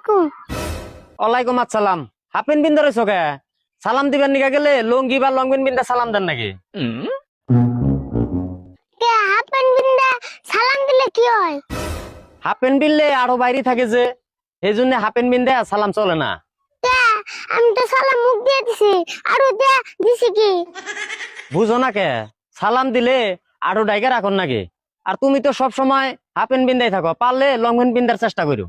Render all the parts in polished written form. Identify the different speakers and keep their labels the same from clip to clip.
Speaker 1: আলাইকুম।
Speaker 2: ওয়ালাইকুম আসসালাম। হাফ প্যান্ট বিন্দা রয়েছো কে? সালাম দিবেন নিকা গেলে লঙ্গি বা লং প্যান্ট বিন্দা সালাম দেন নাকি?
Speaker 1: কে হাফ প্যান্ট বিন্দা সালাম দিলে কি হয়?
Speaker 2: হাফ প্যান্ট বিনলে আরো বাইরে থাকে যে, এই জন্য হাফ প্যান্ট বিন্দা সালাম চলে না।
Speaker 1: কে আমি তো সালাম মুখ দিয়ে দিছি, আরো দিয়ে দিছি কি?
Speaker 2: বুঝো না কে? সালাম দিলে আরো ডাইকে রাখুন নাকি? আর তুমি তো সব সময় হাফ প্যান্ট বিন্দাই থাকো, পারলে লং প্যান্ট বিন্দার চেষ্টা করো।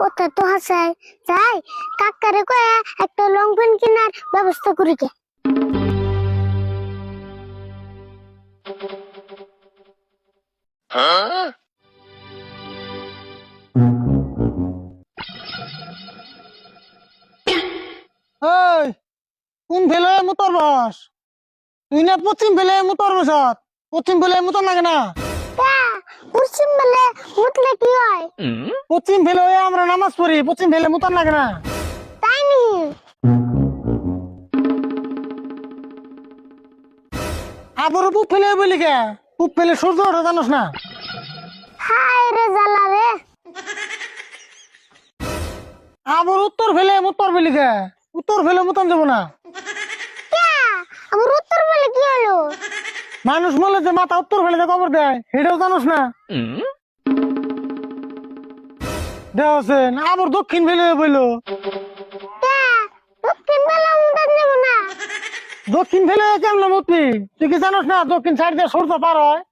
Speaker 1: কথা তো হাসায় যাই, কাকারে কয়ে একটা লং প্যান্ট কেনার ব্যবস্থা করি কে।
Speaker 3: এই কোন ফেলে মোটর বাস? তুই না পশ্চিম ফেলে মোটর বাসাত, পশ্চিম ফেলে মোটর লাগে না?
Speaker 1: কে পশ্চিম বেলে মুতলে কি হয়?
Speaker 3: পশ্চিম ফেলে আমরা নামাজ পড়ি, পশ্চিম ফেলে মোটর লাগে না?
Speaker 1: তাই নি?
Speaker 3: আবার পুপ ফেলে বলি কে? পুপ ফেলে সূর্য ওঠে জানোস না?
Speaker 1: হায় রে জ্বালা রে।
Speaker 3: আবার উত্তর ফেলে মোটর বলি কে? উত্তর ফেলে মোটন যাবো না?
Speaker 1: কে আমার উত্তর বেলে কি হলো?
Speaker 3: মানুষ বলে যে মাথা উত্তর ফেলে যে কবর দেয়, সেটাও জানোস না? দেওয়াছেন আবার দক্ষিণ ফেলে বইলো।
Speaker 1: কে দক্ষিণ বেলা মুতান যাব না?
Speaker 3: দক্ষিণ ফেলে কেমন মতি? তুই কি জানোস না দক্ষিণ সাইড দিয়ে সূর্য পার হয়?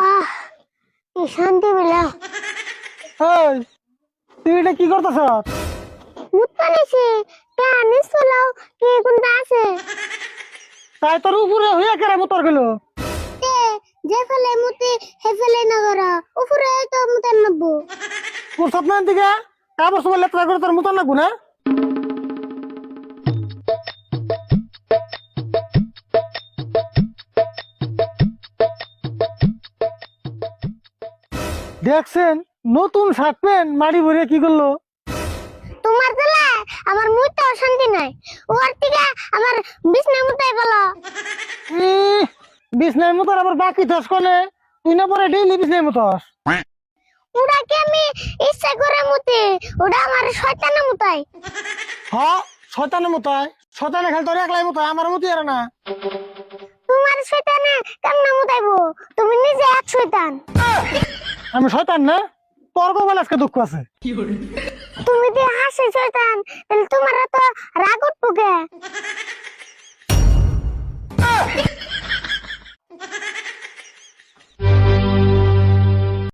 Speaker 1: আহ কি শান্তি পেলাম।
Speaker 3: এই তুই এটা কি করতেছ?
Speaker 1: মুততে নিছি, কে নিচলাও কি কোনটা আছে?
Speaker 3: তাই তোর উপরে হইয়া কেরে মোটর গেল?
Speaker 1: তে যে ফেলে মুতি হে ফেলে না করা, উপরে তো মুতান নব্বো।
Speaker 3: তোর স্বপ্নের দিকে কাপড় সময় লেত্রা করে তোর মোটর লাগবো না? দেখছেন নতুন শার্ট প্যান্ট মাড়ি ভরে কি করলো?
Speaker 1: তোমার তালে আমার মুইতে শান্তি নাই, ওর থেকে আমার বিছনা মুতাই বলো।
Speaker 3: বিছনার মোটর আবার বাকি চাষ করলে তুই না পরে ডেইলি বিছনার মোটর?
Speaker 1: ওটা কি আমি ইচ্ছা করে মুতি, ওটা আমার শয়তানে মুতাই।
Speaker 3: হ্যাঁ শয়তানের মতোই, শয়তানে খেল তোর একলাই মতো, আমার মতো আর না।
Speaker 1: তোমার শয়তানে কেমনে মুতাইবো? তুমি নিজে এক শয়তান।
Speaker 3: আমি শয়তান না? তোর কপালে আজকে দুঃখ আছে।
Speaker 1: তুমি যে হাসি শয়তান, তাহলে তোমার তো